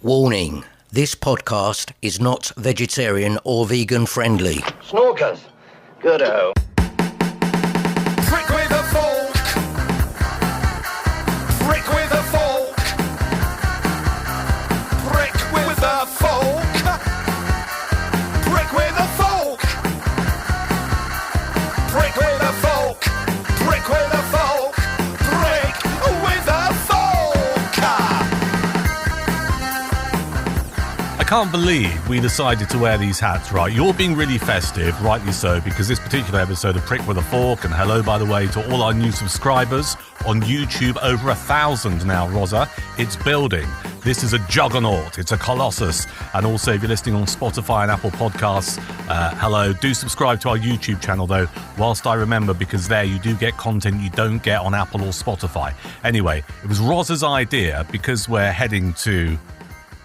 Warning, this podcast is not vegetarian or vegan friendly. Snorkers. Good-o. Prick with a fork. Prick with a fork. Prick with a fork. Prick with a fork. Prick with a fork. Prick with a fork. Prick with a fork. I can't believe we decided to wear these hats, right? You're being really festive, rightly so, because this particular episode of Prick with a Fork, and hello, by the way, to all our new subscribers on YouTube, over 1,000 now, Rozza. It's building. This is a juggernaut. It's a colossus. And also, if you're listening on Spotify and Apple Podcasts, hello. Do subscribe to our YouTube channel, though, whilst I remember, because there you do get content you don't get on Apple or Spotify. Anyway, it was Rozza's idea, because we're heading to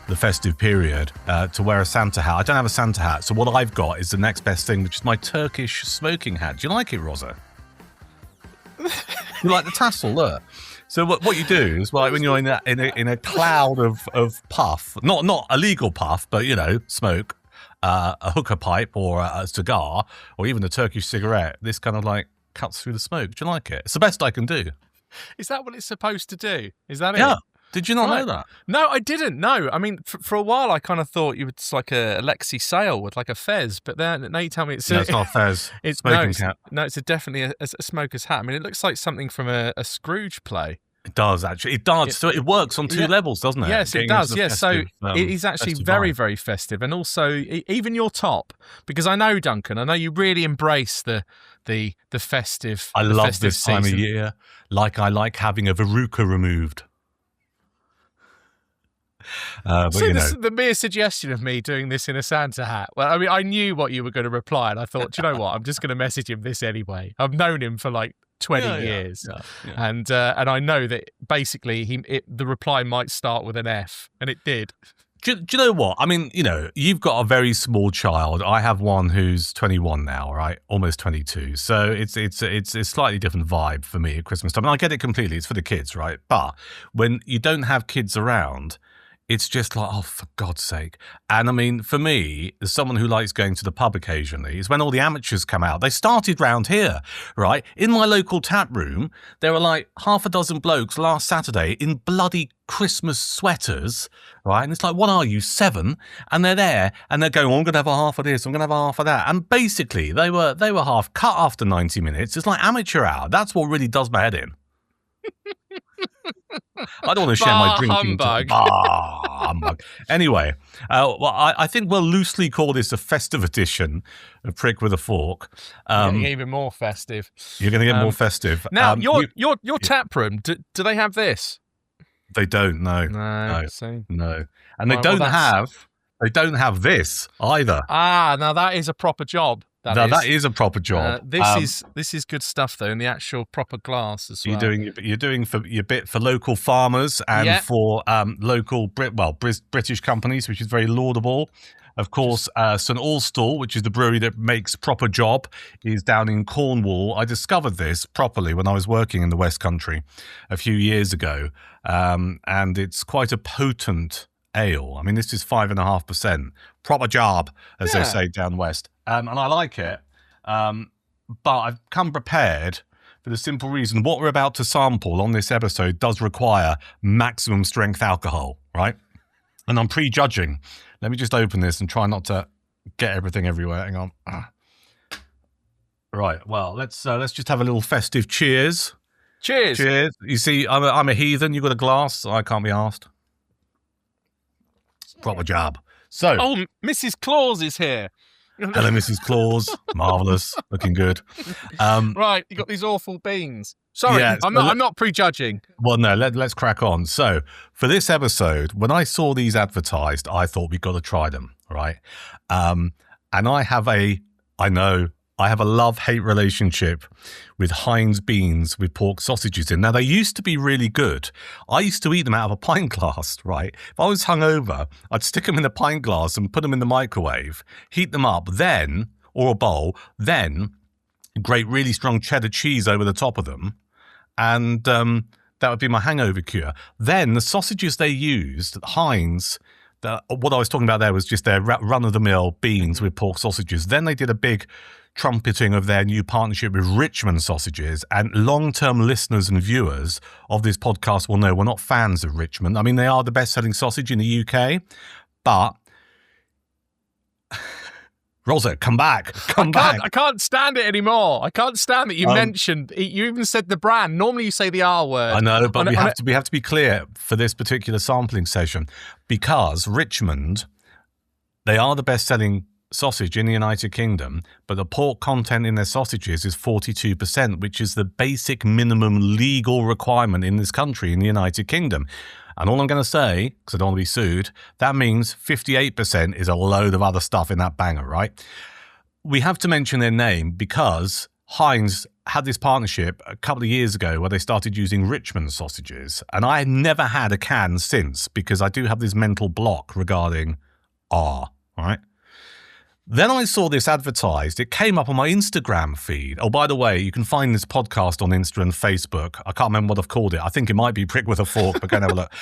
the festive period, to wear a Santa hat. I don't have a Santa hat, so what I've got is the next best thing, which is my Turkish smoking hat. Do you like it, Rozza? You like the tassel, look. So what you do is, like, when you're in a cloud of puff, not illegal puff, but smoke, a hookah pipe or a cigar, or even a Turkish cigarette, this kind of like cuts through the smoke. Do you like it? It's the best I can do. Is that what it's supposed to do? Is that it? Yeah. Did you not know that? No, I didn't. No, I mean, for a while I kind of thought you it's like a Alexi Sale with like a fez, but then now you tell me it's no, it's not a fez. It's smoking hat. No, it's definitely a smoker's hat. I mean, it looks like something from a Scrooge play. It does, actually. It does. So it works on two levels, doesn't it? Yes, it does. Yes, so it is actually very, very festive, and also even your top, because I know, Duncan, I know you really embrace the festive. I love this season. time of year. Like I like having a verruca removed. But, the mere suggestion of me doing this in a Santa hat. Well, I mean, I knew what you were going to reply, and I thought, do you know what? I'm just going to message him this anyway. I've known him for like 20 years, yeah. And I know that basically the reply might start with an F, and it did. Do you know what? I mean, you've got a very small child. I have one who's 21 now, right? Almost 22. So it's a slightly different vibe for me at Christmas time. And I get it completely. It's for the kids, right? But when you don't have kids around, it's just like, oh, for God's sake. And I mean, for me, as someone who likes going to the pub occasionally, is when all the amateurs come out. They started round here, right? In my local tap room, there were like half a dozen blokes last Saturday in bloody Christmas sweaters, right? And it's like, what are you, 7? And they're there, and they're going, oh, I'm going to have a half of this, I'm going to have a half of that. And basically, they were half cut after 90 minutes. It's like amateur hour. That's what really does my head in. I don't want to share my drinking. Humbug. Anyway, I think we'll loosely call this a festive edition of Prick with a Fork. Even more festive. You're going to get more festive. Now, your tap room, do they have this? They don't. No. No. And they don't have this either. Now that is a proper job. That is a proper job. This is good stuff though, in the actual proper glass as well. You're doing for your bit for local farmers and for local British companies, which is very laudable. Of course, St Austell, which is the brewery that makes proper job, is down in Cornwall. I discovered this properly when I was working in the West Country a few years ago, and it's quite a potent ale. I mean, this is 5.5%. Proper job, as they say down west. And I like it. But I've come prepared for the simple reason what we're about to sample on this episode does require maximum strength alcohol, right? And I'm prejudging. Let me just open this and try not to get everything everywhere. Hang on. Right. Well, let's just have a little festive cheers. Cheers. Cheers. You see, I'm a heathen. You got a glass. So I can't be asked. Proper job. So, Mrs. Claus is here. Hello, Mrs. Claus. Marvellous. Looking good. Right, you got these awful beans. Sorry, I'm not prejudging. Well, no, let's crack on. So, for this episode, when I saw these advertised, I thought we've got to try them, right? And I have a love-hate relationship with Heinz beans with pork sausages in. Now, they used to be really good. I used to eat them out of a pint glass, right? If I was hungover, I'd stick them in a pint glass and put them in the microwave, heat them up, or a bowl, then grate really strong cheddar cheese over the top of them, and that would be my hangover cure. Then the sausages they used, Heinz, what I was talking about there was just their run-of-the-mill beans with pork sausages. Then they did a big trumpeting of their new partnership with Richmond sausages, and long-term listeners and viewers of this podcast will know we're not fans of Richmond. I mean, they are the best-selling sausage in the UK, but Rozza, come back. I can't stand it anymore. I can't stand that you mentioned, you even said the brand. Normally you say the R word. I know, but we have to be clear for this particular sampling session, because Richmond, they are the best-selling sausage in the United Kingdom, but the pork content in their sausages is 42%, which is the basic minimum legal requirement in this country, in the United Kingdom. And all I'm going to say, because I don't want to be sued, that means 58% is a load of other stuff in that banger, right? We have to mention their name because Heinz had this partnership a couple of years ago where they started using Richmond sausages. And I had never had a can since, because I do have this mental block regarding R, right? Then I saw this advertised. It came up on my Instagram feed. Oh, by the way, you can find this podcast on Insta and Facebook. I can't remember what I've called it. I think it might be Prick with a Fork, but go and have a look.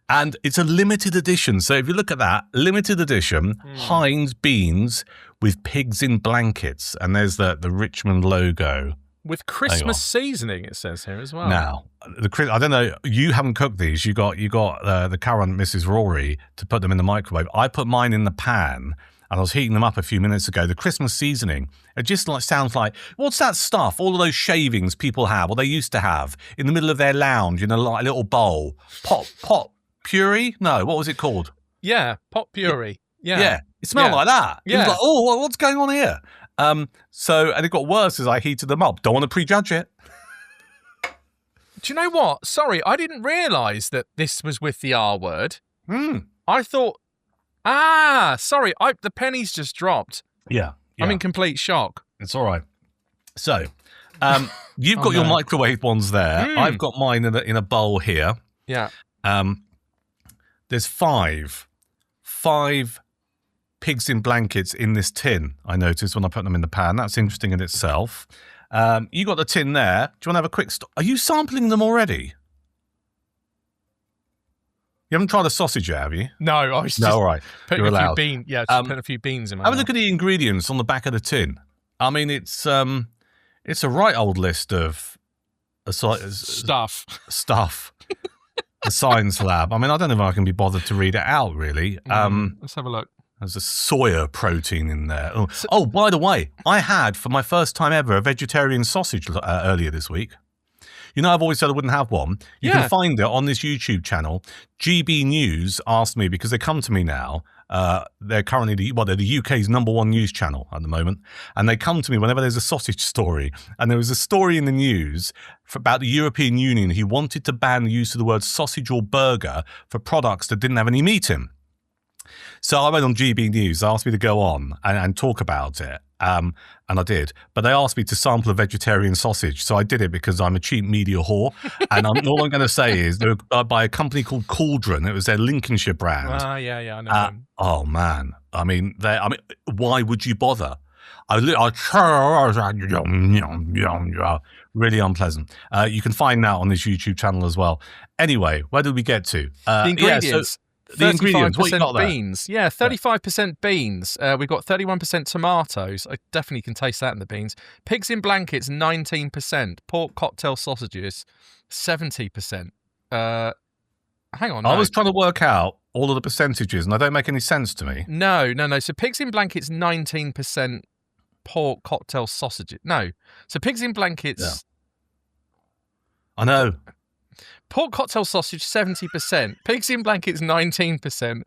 And it's a limited edition. So if you look at that, limited edition, Heinz beans with pigs in blankets. And there's the Richmond logo. With Christmas seasoning, it says here as well. Now, I don't know, you haven't cooked these. You got the current Mrs. Rory to put them in the microwave. I put mine in the pan, and I was heating them up a few minutes ago. The Christmas seasoning, it just sounds like, what's that stuff? All of those shavings people have, or they used to have, in the middle of their lounge in a little bowl. Pot puree? No, what was it called? Yeah, pot puree. Yeah. It smelled like that. Yeah. It was like, oh, what's going on here? And it got worse as I heated them up. Don't want to prejudge it. Do you know what? Sorry, I didn't realise that this was with the R word. I thought, sorry, the pennies just dropped. Yeah. I'm in complete shock. It's all right. So, you've got your microwave ones there. I've got mine in a bowl here. Yeah. There's five pigs in blankets in this tin, I noticed when I put them in the pan. That's interesting in itself. You got the tin there. Do you want to have a quick Are you sampling them already? You haven't tried a sausage yet, have you? No, I was just all right. putting You're a allowed. few beans. Yeah, just putting a few beans in my Have a mouth. look at the ingredients on the back of the tin. I mean, it's a right old list of Stuff. The science lab. I mean, I don't know if I can be bothered to read it out, really. Let's have a look. There's a soya protein in there. Oh, by the way, I had, for my first time ever, a vegetarian sausage earlier this week. You know, I've always said I wouldn't have one. You can find it on this YouTube channel. GB News asked me, because they come to me now. They're currently they're the UK's #1 news channel at the moment. And they come to me whenever there's a sausage story. And there was a story in the news about the European Union who wanted to ban the use of the word sausage or burger for products that didn't have any meat in. So I went on GB News. They asked me to go on and talk about it. And I did. But they asked me to sample a vegetarian sausage. So I did it because I'm a cheap media whore. And all I'm going to say is they were by a company called Cauldron. It was their Lincolnshire brand. Yeah, I know them. Oh, man. I mean, why would you bother? Really unpleasant. You can find that on this YouTube channel as well. Anyway, where did we get to? The ingredients. The ingredients, what you got there? Beans. Yeah, 35% beans. We've got 31% tomatoes. I definitely can taste that in the beans. Pigs in blankets, 19%. Pork cocktail sausages, 70%. Hang on. I was trying to work out all of the percentages, and they don't make any sense to me. No. So pigs in blankets, 19%. Pork cocktail sausages. No. So pigs in blankets. Yeah. I know. Pork cocktail sausage, 70%. Pigs in blankets, 19%.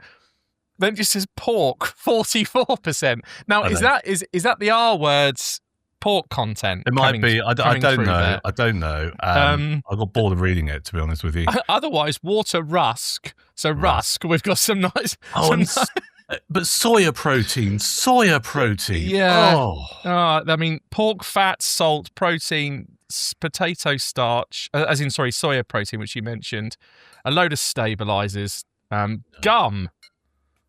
Then it just says pork, 44%. Now, is that the R word's pork content? It might be. I don't know. I don't know. I got bored of reading it, to be honest with you. Otherwise, water rusk. So rusk, we've got some nice... But soya protein. Yeah. Oh. I mean, pork fat, salt, protein... potato starch, soya protein, which you mentioned, a load of stabilizers, gum.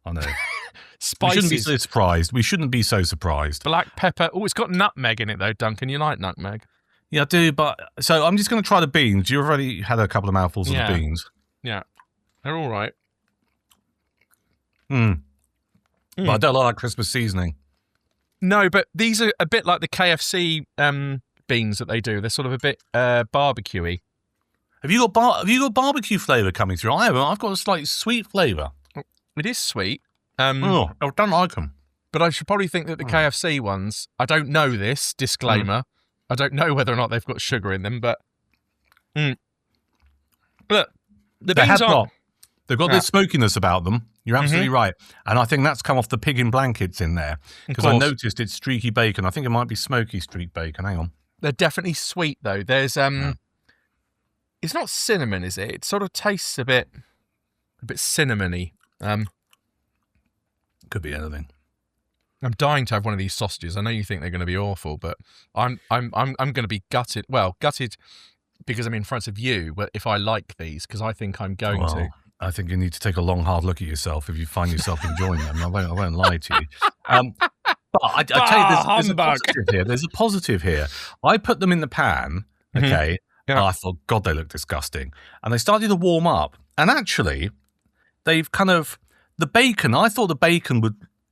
I know. Spices. We shouldn't be so surprised. We shouldn't be so surprised. Black pepper. Oh, it's got nutmeg in it, though, Duncan. You like nutmeg? Yeah, I do, but... So I'm just going to try the beans. You've already had a couple of mouthfuls of the beans. Yeah. They're all right. But I don't like that Christmas seasoning. No, but these are a bit like the KFC beans that they do. They're sort of a bit barbecue-y. Have you got barbecue flavour coming through? I haven't. I've got a slightly sweet flavour. It is sweet. I don't like them. But I should probably think that the KFC ones, I don't know this, disclaimer. I don't know whether or not they've got sugar in them, but look, the beans are... They've got this smokiness about them. You're absolutely right. And I think that's come off the pig in blankets in there. Because I noticed it's streaky bacon. I think it might be smoky streak bacon. Hang on. They're definitely sweet, though. There's... It's not cinnamon, is it? It sort of tastes a bit cinnamony. Could be anything. I'm dying to have one of these sausages. I know you think they're going to be awful, but I'm going to be gutted. Well, gutted because I'm in front of you. But if I like these, because I think I'm going to. I think you need to take a long, hard look at yourself if you find yourself enjoying them. I won't lie to you. But I tell you, there's a positive here. There's a positive here. I put them in the pan. Okay. Yeah. And I thought, God, they look disgusting. And they started to warm up. And actually, they've kind of the bacon. I thought the bacon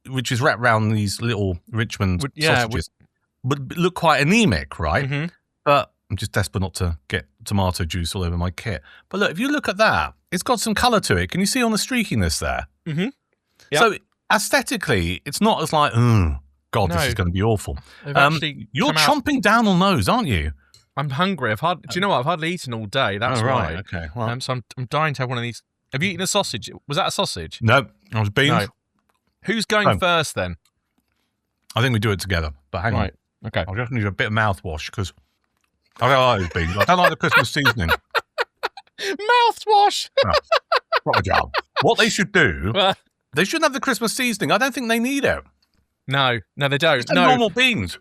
which is wrapped around these little Richmond sausages, would look quite anemic, right? But I'm just desperate not to get tomato juice all over my kit. But look, if you look at that, it's got some colour to it. Can you see on the streakiness there? Yep. So aesthetically, it's not as like, God, this is going to be awful. You're chomping down on those, aren't you? I'm hungry. Do you know what? I've hardly eaten all day. That's right. why. Okay. Well, so I'm dying to have one of these. Have you eaten a sausage? Was that a sausage? No, I was Beanz. No. Who's going first then? I think we do it together. But hang on. Okay. I just need a bit of mouthwash because I don't like those beans. I don't like the Christmas seasoning. Mouthwash. Proper job. What they should do, they shouldn't have the Christmas seasoning. I don't think they need it. No, they don't. It's normal beans.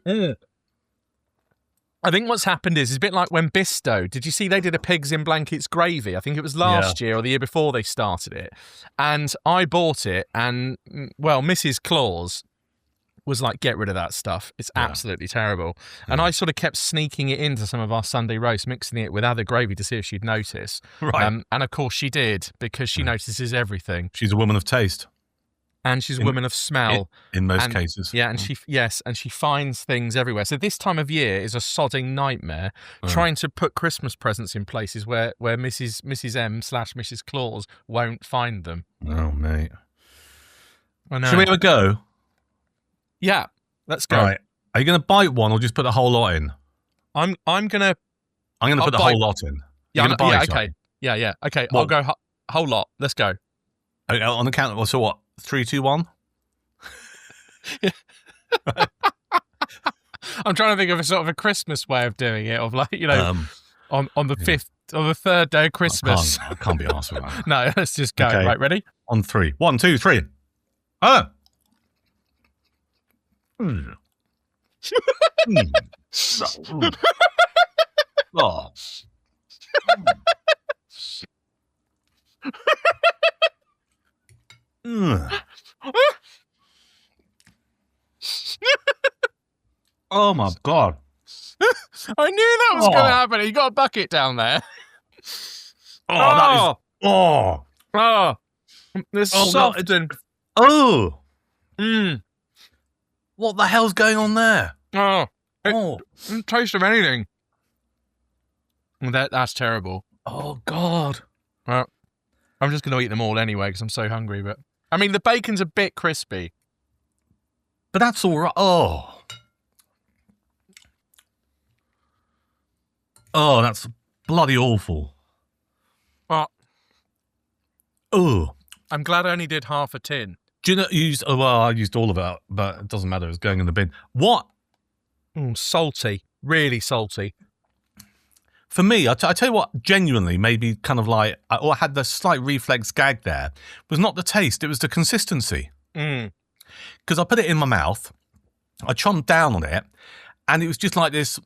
I think what's happened is it's a bit like when Bisto, did you see they did a pigs in blankets gravy? I think it was last year or the year before they started it. And I bought it and, well, Mrs. Claus was like, get rid of that stuff. It's absolutely terrible. And I sort of kept sneaking it into some of our Sunday roast, mixing it with other gravy to see if she'd notice. Right. And of course she did, because she notices everything. She's a woman of taste. And she's a woman of smell. In most cases. Yeah, and she finds things everywhere. So this time of year is a sodding nightmare trying to put Christmas presents in places where Mrs. M/Mrs. Claus won't find them. Oh, mate. I know. Should we have a go? Yeah, let's go. All right. Are you going to bite one or just put a whole lot in? I'm going to put the whole lot in. Yeah, okay. Yeah. Okay, I'll go whole lot. Let's go. Okay, on the count of, so what? 3, 2, 1? I'm trying to think of a sort of a Christmas way of doing it, of like, on the fifth, on the third day of Christmas. I can't be asked for that. No, let's just go. Okay. Right, ready? On 3. 1, 2, 3. Oh! Oh. Oh my God. I knew that was going to happen. You got a bucket down there. That is... It's soft and... Oh! What the hell's going on there? It taste of anything. That's terrible. Oh, God. Well, I'm just going to eat them all anyway because I'm so hungry. But I mean, the bacon's a bit crispy. But that's all right. Oh, that's bloody awful. Well, oh, I'm glad I only did half a tin. Do you know, I used all of it, but it doesn't matter. It's going in the bin. What? Salty. Really salty. For me, I tell you what, genuinely, maybe kind of like, I had the slight reflex gag there, was not the taste, it was the consistency. Because I put it in my mouth, I chomped down on it, and it was just like this.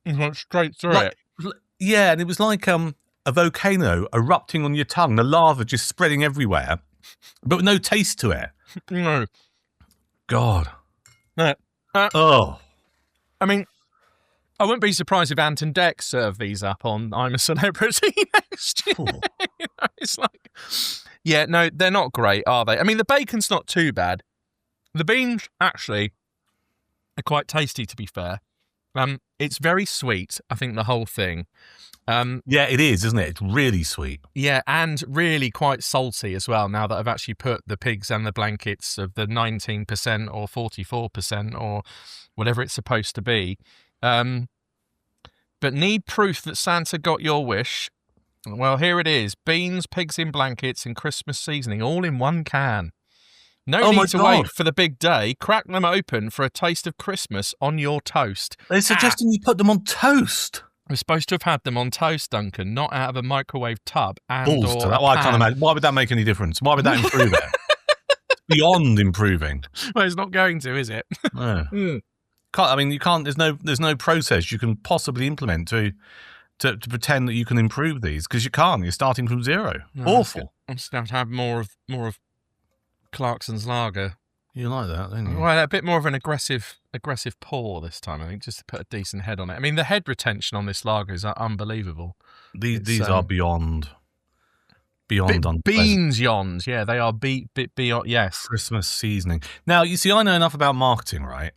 It went straight through it. Yeah, and it was like a volcano erupting on your tongue, the lava just spreading everywhere, but with no taste to it. No. God. No. I mean, I wouldn't be surprised if Ant and Dex serve these up on I'm a Celebrity next year. It's like, Yeah, no, they're not great, are they? I mean, the bacon's not too bad. The beans, actually, are quite tasty, to be fair. It's very sweet, I think, the whole thing. Yeah, it is, isn't it? It's really sweet. Yeah, and really quite salty as well, now that I've actually put the pigs and the blankets of the 19% or 44% or whatever it's supposed to be. But need proof that Santa got your wish? Well, here it is. Beans, pigs in blankets, and Christmas seasoning, all in one can. No need to wait for the big day. Crack them open for a taste of Christmas on your toast. They're suggesting you put them on toast. We're supposed to have had them on toast, Duncan, not out of a microwave tub. Balls to that. Well, I can't imagine. Why would that make any difference? Why would that improve it? It's beyond improving. Well, it's not going to, is it? No. You can't. There's no process you can possibly implement to pretend that you can improve these, because you can't. You're starting from zero. No, Awful. I'm just going to have more of Clarkson's lager. You like that, don't you? Well, a bit more of an aggressive pour this time, I think, just to put a decent head on it. I mean, the head retention on this lager is unbelievable. These are beyond unpleasant. Beans yons, yeah, they are beyond, yes. Christmas seasoning. Now, you see, I know enough about marketing, right?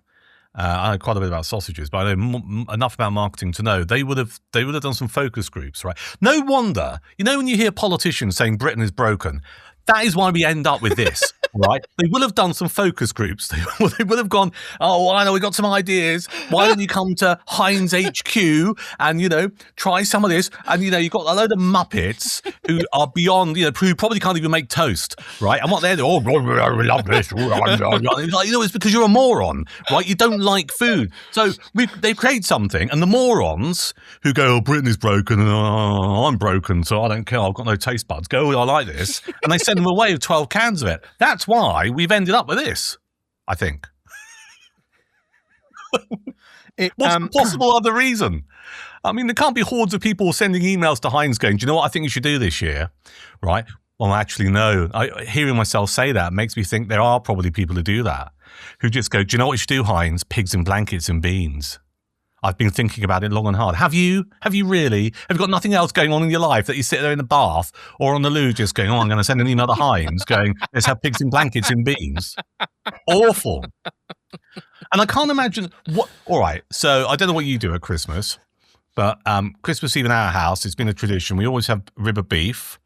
I know quite a bit about sausages, but I know enough about marketing to know they would have done some focus groups, right? No wonder, when you hear politicians saying Britain is broken, that is why we end up with this. Right, they will have done some focus groups. They will have gone, oh, I know, we got some ideas. Why don't you come to Heinz HQ and, try some of this? And, you've got a load of muppets who are beyond, who probably can't even make toast, right? And what they're doing, I love this. It's like, it's because you're a moron, right? You don't like food. So they create something, and the morons who go, oh, Britain is broken, and I'm broken, so I don't care. I've got no taste buds. Go, I like this. And they send them away with 12 cans of it. That's why we've ended up with this, I think. What's the possible other reason? I mean, there can't be hordes of people sending emails to Heinz going, do you know what I think you should do this year? Right? Well, actually, no. Hearing myself say that makes me think there are probably people who do that, who just go, do you know what you should do, Heinz? Pigs in blankets and beans. I've been thinking about it long and hard. Have you? Have you really? Have you got nothing else going on in your life that you sit there in the bath or on the loo just going, oh, I'm going to send an email to Heinz going, let's have pigs in blankets and beans? Awful. And I can't imagine what... All right, so I don't know what you do at Christmas, but Christmas Eve in our house, it's been a tradition. We always have rib of beef,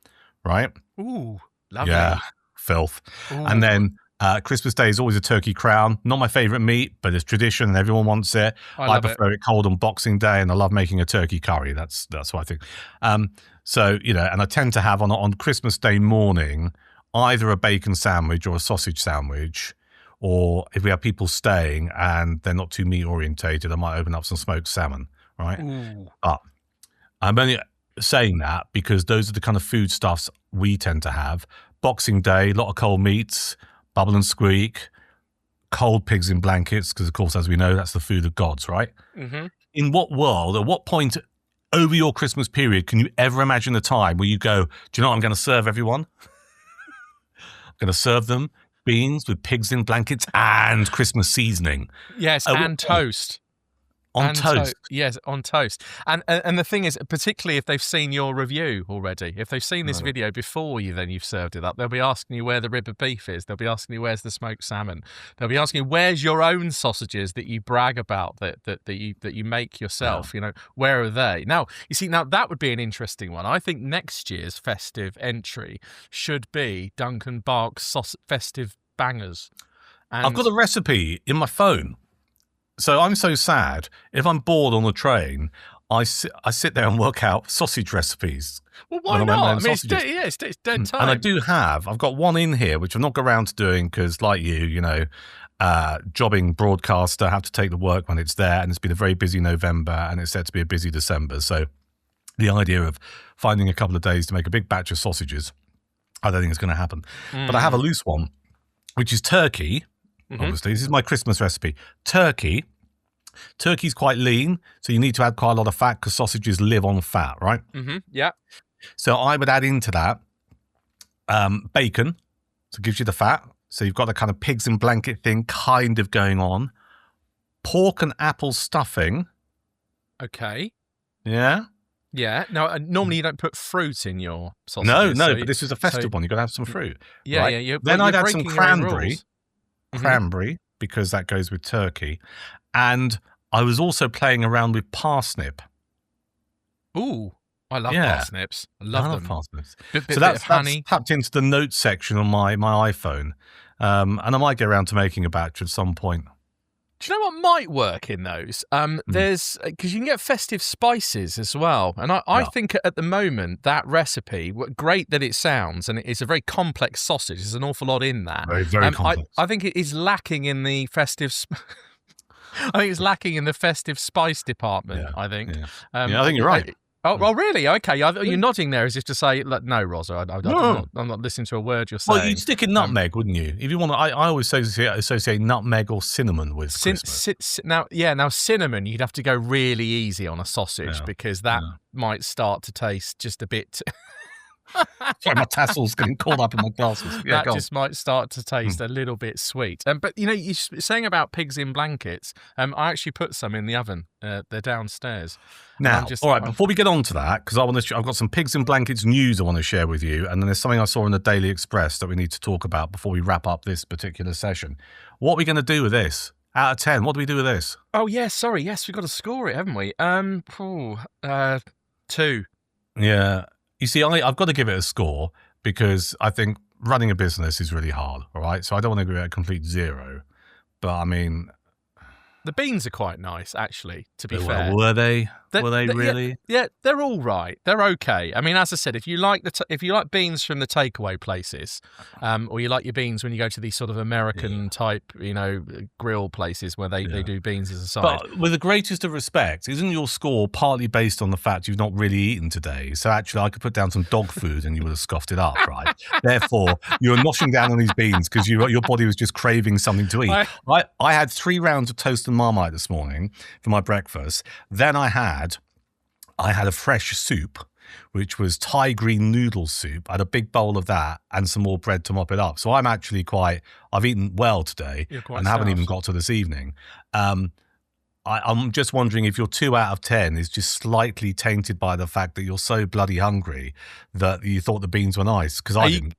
right? Ooh, lovely. Yeah, filth. Ooh. And then... Christmas Day is always a turkey crown. Not my favourite meat, but it's tradition and everyone wants it. I prefer it cold on Boxing Day, and I love making a turkey curry. That's what I think. So, and I tend to have on Christmas Day morning either a bacon sandwich or a sausage sandwich, or if we have people staying and they're not too meat orientated, I might open up some smoked salmon, right? Ooh. But I'm only saying that because those are the kind of foodstuffs we tend to have. Boxing Day, a lot of cold meats, bubble and squeak, cold pigs in blankets, because, of course, as we know, that's the food of gods, right? Mm-hmm. In what world, at what point over your Christmas period can you ever imagine a time where you go, do you know what I'm going to serve everyone? I'm going to serve them beans with pigs in blankets and Christmas seasoning. Yes, and toast. On toast. Yes, on toast. And the thing is, particularly if they've seen your review already, if they've seen this video before you've served it up, they'll be asking you where the rib of beef is. They'll be asking you where's the smoked salmon. They'll be asking you where's your own sausages that you brag about that you make yourself. Where are they? Now, you see, that would be an interesting one. I think next year's festive entry should be Duncan Bark's festive bangers. And I've got a recipe in my phone. So I'm so sad. If I'm bored on the train, I sit there and work out sausage recipes. Well, why not? I mean, it's dead time. And I do I've got one in here, which I've not got around to doing because, like jobbing broadcaster, have to take the work when it's there. And it's been a very busy November and it's set to be a busy December. So the idea of finding a couple of days to make a big batch of sausages, I don't think it's going to happen. But I have a loose one, which is turkey. Mm-hmm. Obviously, this is my Christmas recipe. Turkey's quite lean, so you need to add quite a lot of fat because sausages live on fat, right? Mm-hmm. Yeah. So I would add into that bacon, so it gives you the fat. So you've got the kind of pigs in blanket thing kind of going on. Pork and apple stuffing. Okay. Yeah. Yeah. Now, normally you don't put fruit in your No, sausages. but this is a festive one. You've got to have some fruit. Yeah, right? yeah. Then I'd add some breaking your own cranberry. rules. Cranberry, because that goes with turkey. And I was also playing around with parsnip. Ooh, I love parsnips. I love them. Parsnips. Bit That's of honey. tapped into the notes section on my iPhone. And I might get around to making a batch at some point. Do you know what might work in those? There's because you can get festive spices as well, and I think at the moment that recipe, great that it sounds, and it's a very complex sausage. There's an awful lot in that. Very, very complex. I think it is lacking in the festive. I think it's lacking in the festive spice department. Yeah, I think. Yeah. I think you're right. Oh, really? Okay. You're nodding there as if to say, no, Rozza, I'm not listening to a word you're saying. Well, you'd stick in nutmeg, wouldn't you? If you want to, I always associate nutmeg or cinnamon with Christmas. Now cinnamon, you'd have to go really easy on a sausage because that might start to taste just a bit. Sorry, my tassel's getting caught up in my glasses. Yeah, that just might start to taste a little bit sweet. But you're saying about pigs in blankets. I actually put some in the oven. They're downstairs. Now, all right. Before we get on to that, because I've got some pigs in blankets news I want to share with you, and then there's something I saw in the Daily Express that we need to talk about before we wrap up this particular session. What are we going to do with this? Out of 10, what do we do with this? Oh yeah, sorry. Yes, we've got to score it, haven't we? 2. Yeah. You see, I've got to give it a score because I think running a business is really hard, all right? So I don't want to give it a complete 0. But, I mean... The beans are quite nice, actually, to be fair. Were they? Were they really? Yeah, they're all right. They're okay. I mean, as I said, if you like beans from the takeaway places, or you like your beans when you go to these sort of American type, grill places where they do beans as a side. But with the greatest of respect, isn't your score partly based on the fact you've not really eaten today? So actually, I could put down some dog food and you would have scoffed it up, right? Therefore, you were noshing down on these beans because your body was just craving something to eat. I had 3 rounds of toast and Marmite this morning for my breakfast. Then I had a fresh soup, which was Thai green noodle soup. I had a big bowl of that and some more bread to mop it up. So I'm actually I've eaten well today and haven't even got to this evening. I'm just wondering if your 2 out of 10 is just slightly tainted by the fact that you're so bloody hungry that you thought the beans were nice, because I didn't.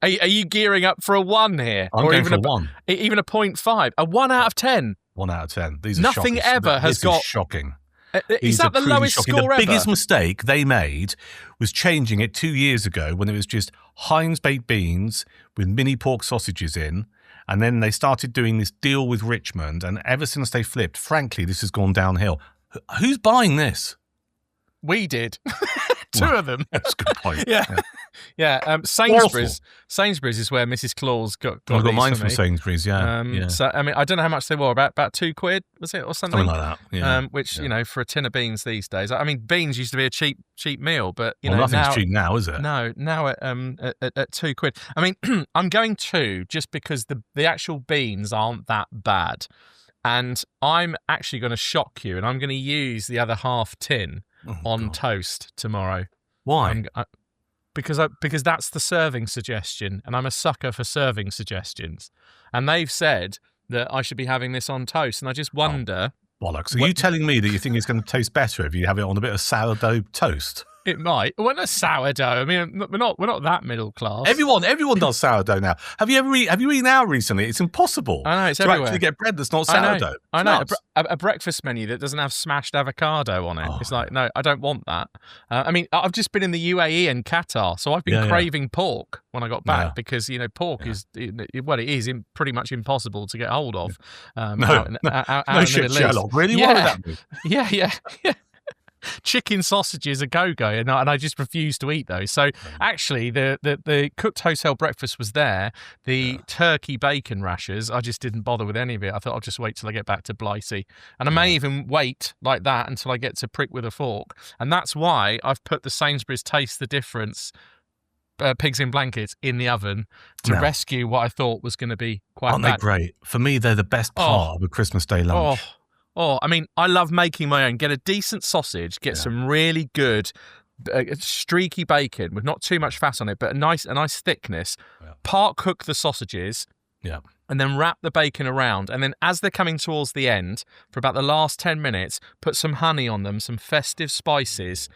Are you gearing up for a 1 here? I'm going for a 1. Even a 0.5? A 1 out of 10? 1 out of 10. These are Nothing shocking. ever has got... This is shocking. Is that the lowest score ever? The biggest mistake they made was changing it 2 years ago when it was just Heinz baked beans with mini pork sausages in. And then they started doing this deal with Richmond. And ever since they flipped, frankly, this has gone downhill. Who's buying this? We did. 2 of them. That's a good point. Yeah. Sainsbury's. Sainsbury's is where Mrs. Claus got I got mine for from me. Sainsbury's, yeah. So, I mean, I don't know how much they were, about £2, was it, or something? Something like that, yeah. Which, for a tin of beans these days. I mean, beans used to be a cheap meal, but, nothing's cheap now, is it? No, now at £2. I mean, I'm going 2 just because the actual beans aren't that bad. And I'm actually going to shock you, and I'm going to use the other half tin on toast tomorrow. Why? Because that's the serving suggestion, and I'm a sucker for serving suggestions. And they've said that I should be having this on toast, and I just wonder... Bollocks. Are you telling me that you think it's going to taste better if you have it on a bit of sourdough toast? It might. Well, not sourdough. I mean, we're not that middle class. Everyone does sourdough now. Have you eaten out recently? It's impossible. I know, it's to everywhere. actually get bread that's not sourdough. I know. A breakfast menu that doesn't have smashed avocado on it. It's like, no, I don't want that. I mean, I've just been in the UAE and Qatar, so I've been craving pork when I got back because pork is it is pretty much impossible to get hold of. No shit, Sherlock. Really? Yeah. What would that be? Yeah. Chicken sausages a go-go, and I just refused to eat those. So actually, the cooked hotel breakfast was there. The turkey bacon rashers, I just didn't bother with any of it. I thought I'll just wait till I get back to Blighty, and I may even wait like that until I get to prick with a fork. And that's why I've put the Sainsbury's Taste the Difference pigs in blankets in the oven to rescue what I thought was going to be quite Aren't bad. they great? For me, they're the best part of a Christmas Day lunch. I mean, I love making my own. Get a decent sausage, get some really good streaky bacon with not too much fat on it, but a nice thickness. Part cook the sausages, Yeah. And then wrap the bacon around. And then as they're coming towards the end, for about the last 10 minutes, put some honey on them, some festive spices,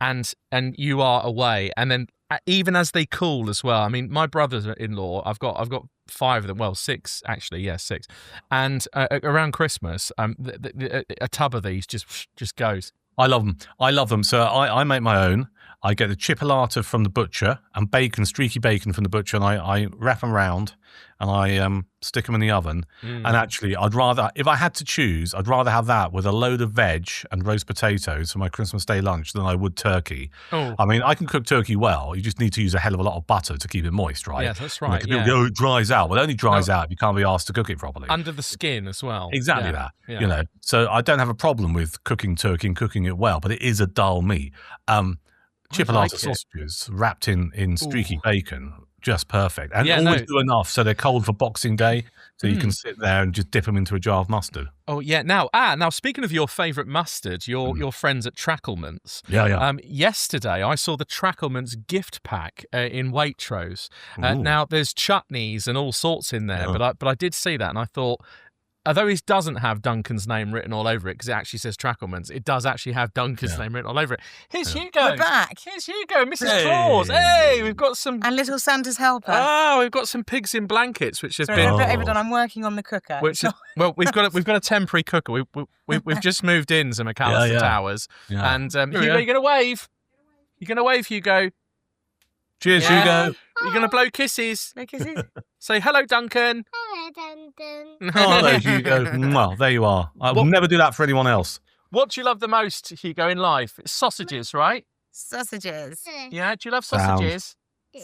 and you are away. And then even as they cool as well. I mean, my brothers-in-law, I've got 5 of them. Well, 6 actually. Yeah, 6. And around Christmas, a tub of these just goes. I love them. So I make my own. I get the chipolata from the butcher and streaky bacon from the butcher, and I wrap them round and I stick them in the oven. And actually, if I had to choose, I'd rather have that with a load of veg and roast potatoes for my Christmas Day lunch than I would turkey. Oh. I mean, I can cook turkey well. You just need to use a hell of a lot of butter to keep it moist, right? Yeah, that's right. People go, it dries out. Well, it only dries out if you can't be asked to cook it properly. Under the skin as well. Exactly that. Yeah. So I don't have a problem with cooking turkey and cooking it well, but it is a dull meat. Chipolata sausages wrapped in streaky bacon, just perfect. And always do enough so they're cold for Boxing Day, so you can sit there and just dip them into a jar of mustard. Oh, yeah. Now speaking of your favourite mustard, your friends at Trackleman's. Yeah. Yesterday, I saw the Trackleman's gift pack in Waitrose. Now, there's chutneys and all sorts in there, but I did see that and I thought, although it doesn't have Duncan's name written all over it, because it actually says Trackleman's, it does actually have Duncan's name written all over it. Here's Hugo. We're back. Here's Hugo, Mrs. Claus. Hey, we've got some... And little Santa's helper. Oh, we've got some pigs in blankets, which has Sorry, been... a bit overdone. I'm working on the cooker. Which is, well, we've got a temporary cooker. We've just moved in to McAllister Towers. Yeah. And Hugo, you're going to wave. You're going to wave, Hugo. Cheers, Hugo. You're going to blow kisses. No kisses. Say hello, Duncan. Hello, Duncan. Oh, hello, Hugo. Well, there you are. I will never do that for anyone else. What do you love the most, Hugo, in life? It's sausages, right? Sausages. Yeah, do you love sausages? Yeah.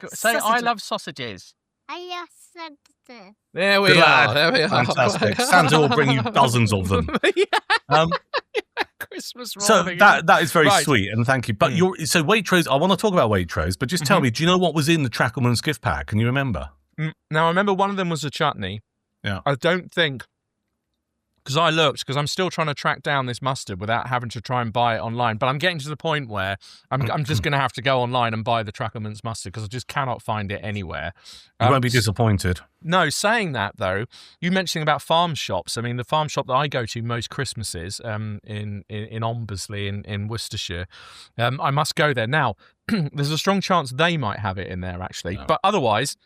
Say, I Sausages. I love sausages. love Santa. There we Good are. lad. There we are. Fantastic. Santa will bring you dozens of them. Christmas So morning. that is very Right. sweet, and thank you. But so Waitrose, I want to talk about Waitrose, but just tell me, do you know what was in the Trackleman's gift pack? Can you remember? Now, I remember one of them was a chutney. Yeah. I don't think, because I'm still trying to track down this mustard without having to try and buy it online. But I'm getting to the point where I'm just going to have to go online and buy the Trackleman's mustard because I just cannot find it anywhere. You won't be disappointed. No, saying that though, you mentioning about farm shops. I mean, the farm shop that I go to most Christmases, in Ombersley in Worcestershire, I must go there. Now, there's a strong chance they might have it in there actually, but otherwise,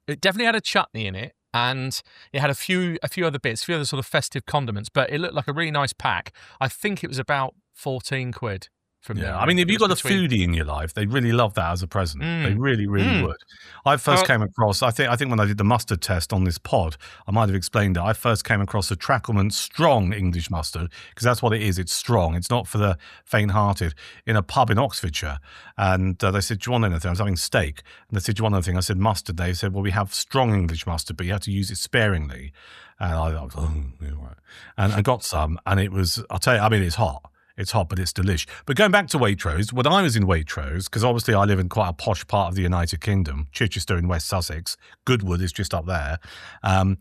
it definitely had a chutney in it. And it had a few other bits, a few other sort of festive condiments, but it looked like a really nice pack. I think it was about 14 quid from there. I mean, if you've got a foodie in your life, they really love that as a present. They really, really would. I first came across, I think when I did the mustard test on this pod, I might have explained it. I first came across a Trackleman's strong English mustard, because that's what it is. It's strong. It's not for the faint-hearted, in a pub in Oxfordshire. And they said, do you want anything? I was having steak. And they said, do you want anything? I said, mustard. They said, well, we have strong English mustard, but you have to use it sparingly. And I was, yeah, right. And I got some, and it was, I'll tell you, I mean, it's hot. It's hot, but it's delish. But going back to Waitrose, when I was in Waitrose, because obviously I live in quite a posh part of the United Kingdom, Chichester in West Sussex, Goodwood is just up there. And,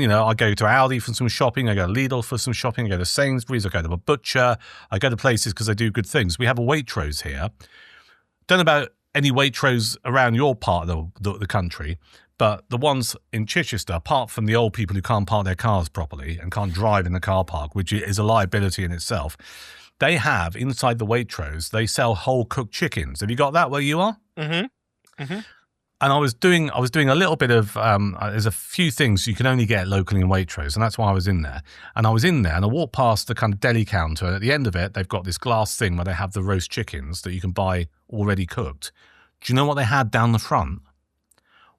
you know, I go to Aldi for some shopping, I go to Lidl for some shopping, I go to Sainsbury's, I go to a butcher, I go to places because they do good things. We have a Waitrose here. Don't know about any Waitrose around your part of the country, but the ones in Chichester, apart from the old people who can't park their cars properly and can't drive in the car park, which is a liability in itself, they have, inside the Waitrose, they sell whole cooked chickens. Have you got that where you are? Mm-hmm. Mm-hmm. And I was doing a little bit of, there's a few things you can only get locally in Waitrose, and that's why I was in there. And I was in there, and I walked past the kind of deli counter, and at the end of it, they've got this glass thing where they have the roast chickens that you can buy already cooked. Do you know what they had down the front?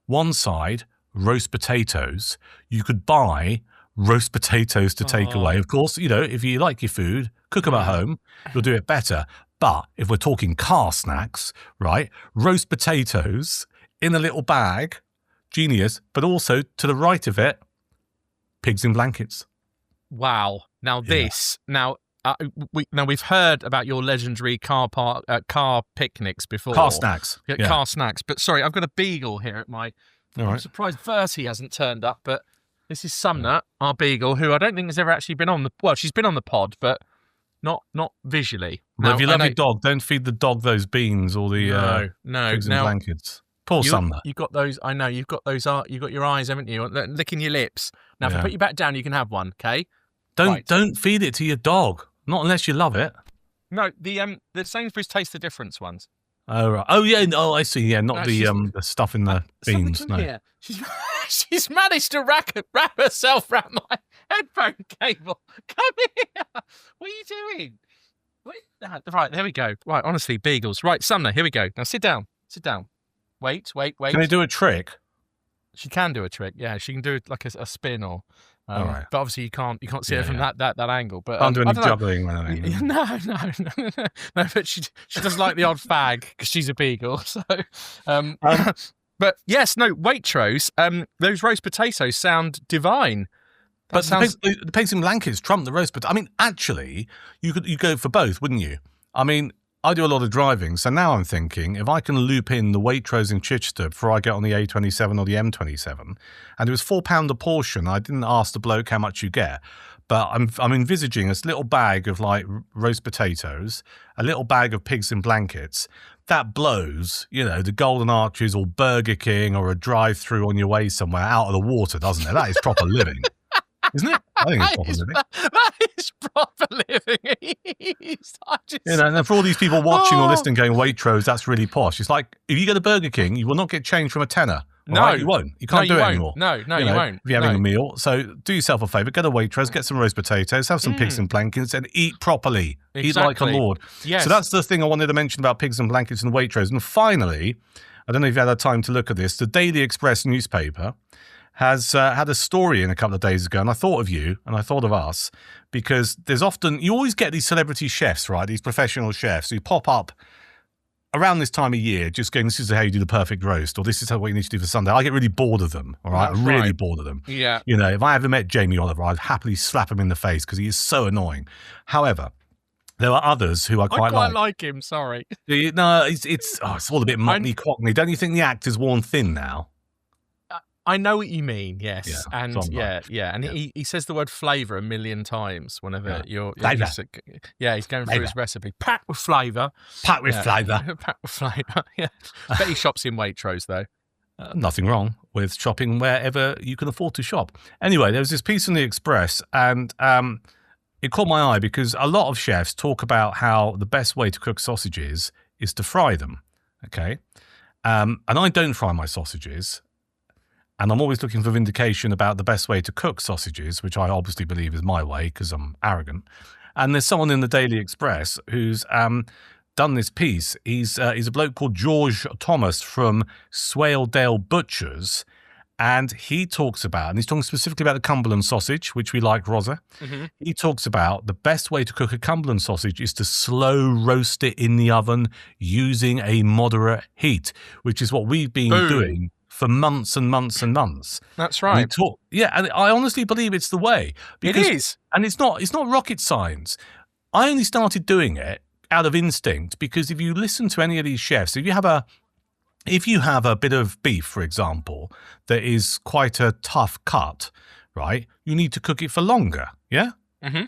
One side, roast potatoes. You could buy roast potatoes to take away. Of course, you know, if you like your food, cook them at home, you'll do it better. But if we're talking car snacks, right, roast potatoes in a little bag, genius, but also to the right of it, pigs in blankets. Wow. Now we've heard about your legendary car picnics before. Car snacks. Yeah, car snacks. But sorry, I've got a beagle here at my... All I'm right. surprised Bertie hasn't turned up, but this is Sumner, our beagle, who I don't think has ever actually been on the... Well, she's been on the pod, but not visually. Now, if you love I your know- dog, don't feed the dog those beans or the No. pigs in blankets. Poor Sumner. You've got those. I know you've got those. You've got your eyes, haven't you? Licking your lips. Now, if I Yeah. put you back down, you can have one. Okay. Don't feed it to your dog. Not unless you love it. No, the Sainsbury's Taste the Difference ones. Oh right. Oh yeah. Oh, I see. Yeah, not No, the stuff in the beans. Something No. here. She's managed to wrap herself around my headphone cable. Come here. What are you doing? Right, there we go. Right, honestly, beagles. Right, Sumner, here we go. Now sit down. Sit down. Wait. Can they do a trick? She can do a trick. Yeah, she can do like a spin or. All right. But obviously you can't see it from that angle. But Can't do I any don't know. juggling or anything. No. But she does like the odd fag because she's a beagle. So, but yes, no, Waitrose. Those roast potatoes sound divine. But the pigs in blankets trump the roast. But I mean, actually, you go for both, wouldn't you? I mean, I do a lot of driving, so now I'm thinking if I can loop in the Waitrose in Chichester before I get on the A27 or the M27, and it was £4 a portion. I didn't ask the bloke how much you get, but I'm envisaging this little bag of like roast potatoes, a little bag of pigs in blankets. That blows, the Golden Arches or Burger King or a drive-through on your way somewhere out of the water, doesn't it? That is proper living. Isn't it? I think it's proper living. That is proper living. And for all these people watching or listening going, Waitrose, that's really posh. It's like, if you go to Burger King, you will not get change from a tenner. No. Right? You won't. You can't do it anymore. No, you won't. If you're having a meal. So do yourself a favour, go to Waitrose, get some roast potatoes, have some pigs and blankets, and eat properly. Exactly. Eat like a lord. Yes. So that's the thing I wanted to mention about pigs and blankets and Waitrose. And finally, I don't know if you had time to look at this, the Daily Express newspaper has had a story in a couple of days ago, and I thought of you and I thought of us because you always get these celebrity chefs, right? These professional chefs who pop up around this time of year just going, this is how you do the perfect roast, or this is what you need to do for Sunday. I get really bored of them, all right? I'm really bored of them. Yeah. If I ever met Jamie Oliver, I'd happily slap him in the face because he is so annoying. However, there are others who I quite like him, sorry. No, it's all a bit motley cockney. Don't you think the actor's worn thin now? I know what you mean, yes. Yeah, and and he says the word flavour a million times whenever you're flavour. He's going through his recipe. Packed with flavour. Packed with flavour. Packed with flavour, yeah. I bet he shops in Waitrose, though. Nothing wrong with shopping wherever you can afford to shop. Anyway, there was this piece in the Express, and it caught my eye because a lot of chefs talk about how the best way to cook sausages is to fry them, okay? And I don't fry my sausages. And I'm always looking for vindication about the best way to cook sausages, which I obviously believe is my way because I'm arrogant. And there's someone in the Daily Express who's done this piece. He's a bloke called George Thomas from Swaledale Butchers. And he talks about, and he's talking specifically about the Cumberland sausage, which we like, Rozza. Mm-hmm. He talks about the best way to cook a Cumberland sausage is to slow roast it in the oven using a moderate heat, which is what we've been doing for months and months and months. That's right. And I honestly believe it's the way. It is. And it's not rocket science. I only started doing it out of instinct because if you listen to any of these chefs, if you have a bit of beef, for example, that is quite a tough cut, right, you need to cook it for longer, yeah? Mm-hmm.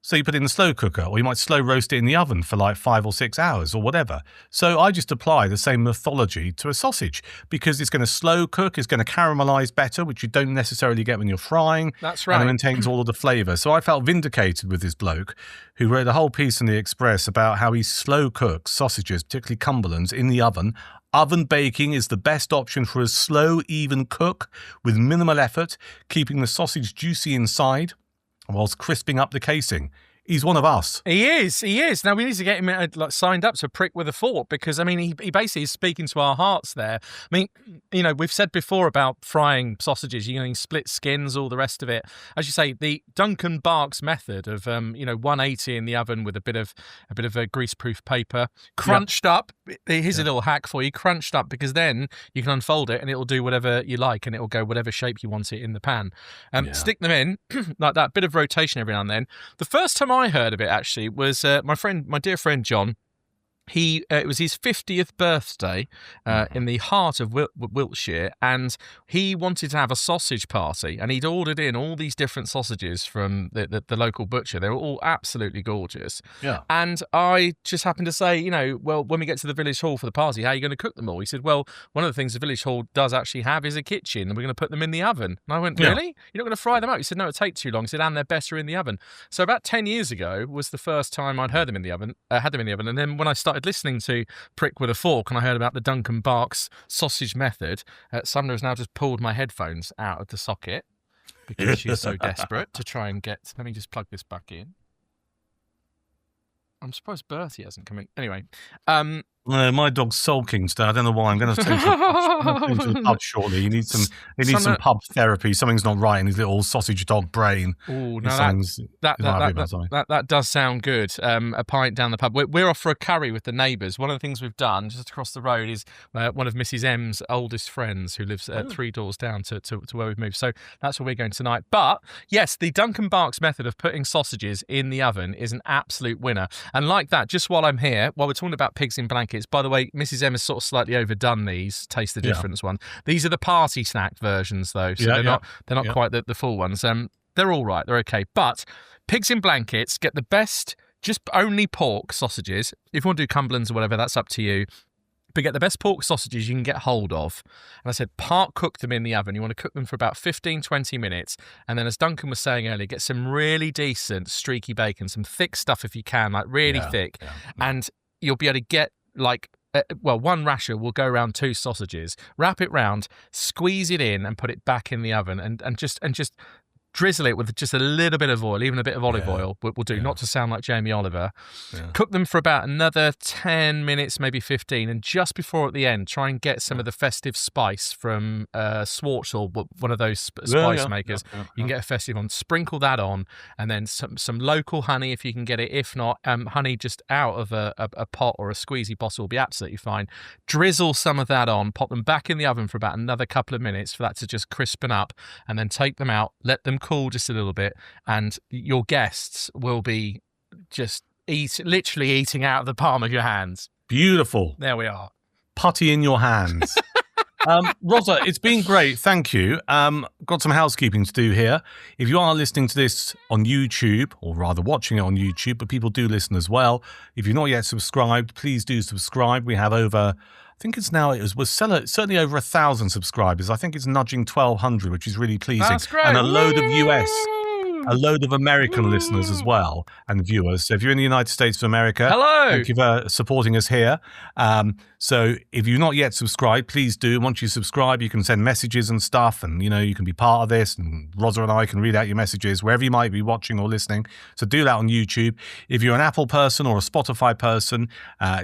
So you put it in the slow cooker, or you might slow roast it in the oven for like 5 or 6 hours or whatever. So I just apply the same methodology to a sausage because it's going to slow cook, it's going to caramelize better, which you don't necessarily get when you're frying. That's right. And it maintains all of the flavour. So I felt vindicated with this bloke who wrote a whole piece in the Express about how he slow cooks sausages, particularly Cumberlands, in the oven. Oven baking is the best option for a slow, even cook with minimal effort, keeping the sausage juicy inside whilst crisping up the casing. He's one of us. He is. Now, we need to get him signed up to Prick with a Fork because, I mean, he basically is speaking to our hearts there. I mean, we've said before about frying sausages, split skins, all the rest of it. As you say, the Duncan Barks method of, 180 in the oven with a bit of a greaseproof paper, crunched up. Here's a little hack for you, crunched up, because then you can unfold it and it'll do whatever you like and it'll go whatever shape you want it in the pan. Stick them in, like that, bit of rotation every now and then. The first time I heard of it, actually, was my dear friend John. it was his 50th birthday in the heart of Wiltshire, and he wanted to have a sausage party, and he'd ordered in all these different sausages from the local butcher. They were all absolutely gorgeous. Yeah. And I just happened to say, well, when we get to the village hall for the party, how are you going to cook them all? He said, well, one of the things the village hall does actually have is a kitchen, and we're going to put them in the oven. And I went, really? You're not going to fry them up? He said, no, it'd take too long. He said, and they're better in the oven. So about 10 years ago was the first time I'd heard them in the oven, had them in the oven. And then when I started listening to Prick with a Fork and I heard about the Duncan Barks sausage method, Sumner has now just pulled my headphones out of the socket because she's so desperate to try and get... Let me just plug this back in. I'm surprised Bertie hasn't come in. Anyway, my dog's sulking today. I don't know why. I'm going to take him to the pub shortly. He needs some pub therapy. Something's not right in his little sausage dog brain. Oh, no, that does sound good. A pint down the pub. We're off for a curry with the neighbours. One of the things we've done just across the road is one of Mrs. M's oldest friends who lives 3 doors down to where we've moved. So that's where we're going tonight. But yes, the Duncan Barks method of putting sausages in the oven is an absolute winner. And like that, just while I'm here, while we're talking about pigs in blankets, by the way, Mrs. M has sort of slightly overdone these Taste the Difference ones. These are the party snack versions, though, so they're not quite the full ones. They're all right, they're okay. But pigs in blankets get the best, just only pork sausages. If you want to do Cumberlands or whatever, that's up to you. But get the best pork sausages you can get hold of. And I said, cook them in the oven. You want to cook them for about 15, 20 minutes. And then, as Duncan was saying earlier, get some really decent streaky bacon, some thick stuff if you can, like really thick. Yeah. And you'll be able to get one rasher will go around 2 sausages, wrap it round, squeeze it in and put it back in the oven and just drizzle it with just a little bit of oil, even a bit of olive oil will do, not to sound like Jamie Oliver. Cook them for about another 10 minutes, maybe 15, and just before at the end, try and get some of the festive spice from Swartz or one of those spice makers. You can get a festive on, sprinkle that on, and then some local honey if you can get it. If not, honey just out of a pot or a squeezy bottle will be absolutely fine. Drizzle some of that on, pop them back in the oven for about another couple of minutes for that to just crispen up, and then take them out, let them cool just a little bit, and your guests will be just literally eating out of the palm of your hands. Beautiful. There we are. Putty in your hands. Rozza, it's been great. Thank you. Got some housekeeping to do here. If you are listening to this on YouTube, or rather watching it on YouTube, but people do listen as well, if you're not yet subscribed, please do subscribe. We have over... I think it's now, certainly over 1,000 subscribers. I think it's nudging 1,200, which is really pleasing. That's great. And a load of a load of American listeners as well, and viewers. So if you're in the United States of America, hello. Thank you for supporting us here. So if you've not yet subscribed, please do. Once you subscribe, you can send messages and stuff, and you can be part of this, and Rozza and I can read out your messages wherever you might be watching or listening. So do that on YouTube. If you're an Apple person or a Spotify person,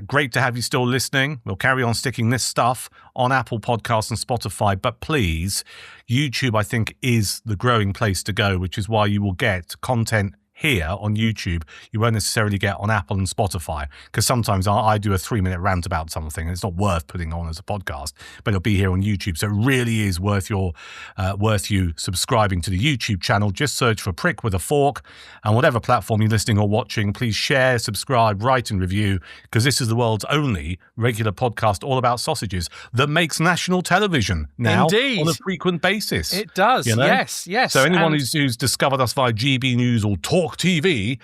great to have you still listening. We'll carry on sticking this stuff on Apple Podcasts and Spotify, but please, YouTube, I think, is the growing place to go, which is why you will get content here on YouTube you won't necessarily get on Apple and Spotify, because sometimes I do a 3-minute rant about something and it's not worth putting on as a podcast, but it'll be here on YouTube. So it really is worth you subscribing to the YouTube channel. Just search for Prick with a Fork, and whatever platform you're listening or watching, please share, subscribe, write and review, because this is the world's only regular podcast all about sausages that makes national television now. Indeed. On a frequent basis. It does. Yes. So anyone who's discovered us via GB News or Talk TV,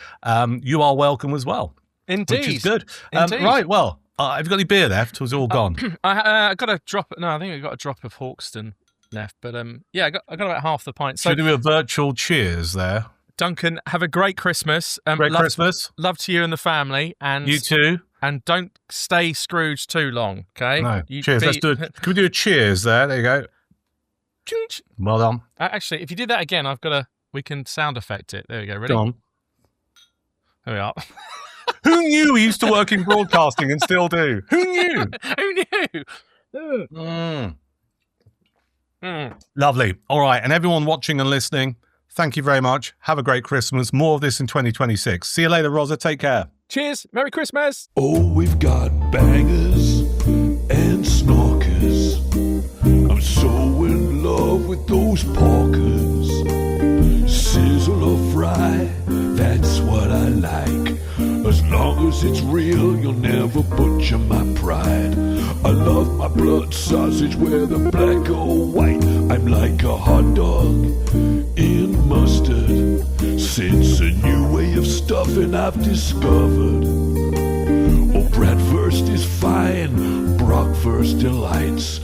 you are welcome as well. Indeed. Which is good. Indeed. Right, well, have you got any beer left, or is it all gone? I got a drop. No, I think I got a drop of Hawkston left, but I got about half the pint. So should we do a virtual cheers there? Duncan, have a great Christmas. Christmas. Love to you and the family, and you too. And don't stay Scrooge too long, okay? No. Cheers. Let's do it. Can we do a cheers there? There you go. Well done. Actually, if you did that again, we can sound effect it. There we go. Ready? Go on. There we are. Who knew we used to work in broadcasting and still do? Who knew? Who knew? Lovely. All right. And everyone watching and listening, thank you very much. Have a great Christmas. More of this in 2026. See you later, Rozza. Take care. Cheers. Merry Christmas. Oh, we've got bangers and snorkers. I'm so in love with those porkers. Sizzle or fry, that's what I like. As long as 'cause it's real, you'll never butcher my pride. I love my blood sausage, whether black or white. I'm like a hot dog in mustard. Since a new way of stuffing I've discovered. Oh, bratwurst is fine, bratwurst delights.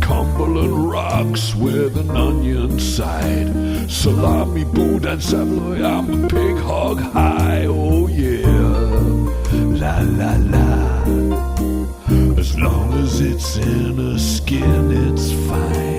Cumberland rocks with an onion side. Salami, boudin, Savoy, I'm a pig hog high. Oh yeah, la la la. As long as it's in a skin, it's fine.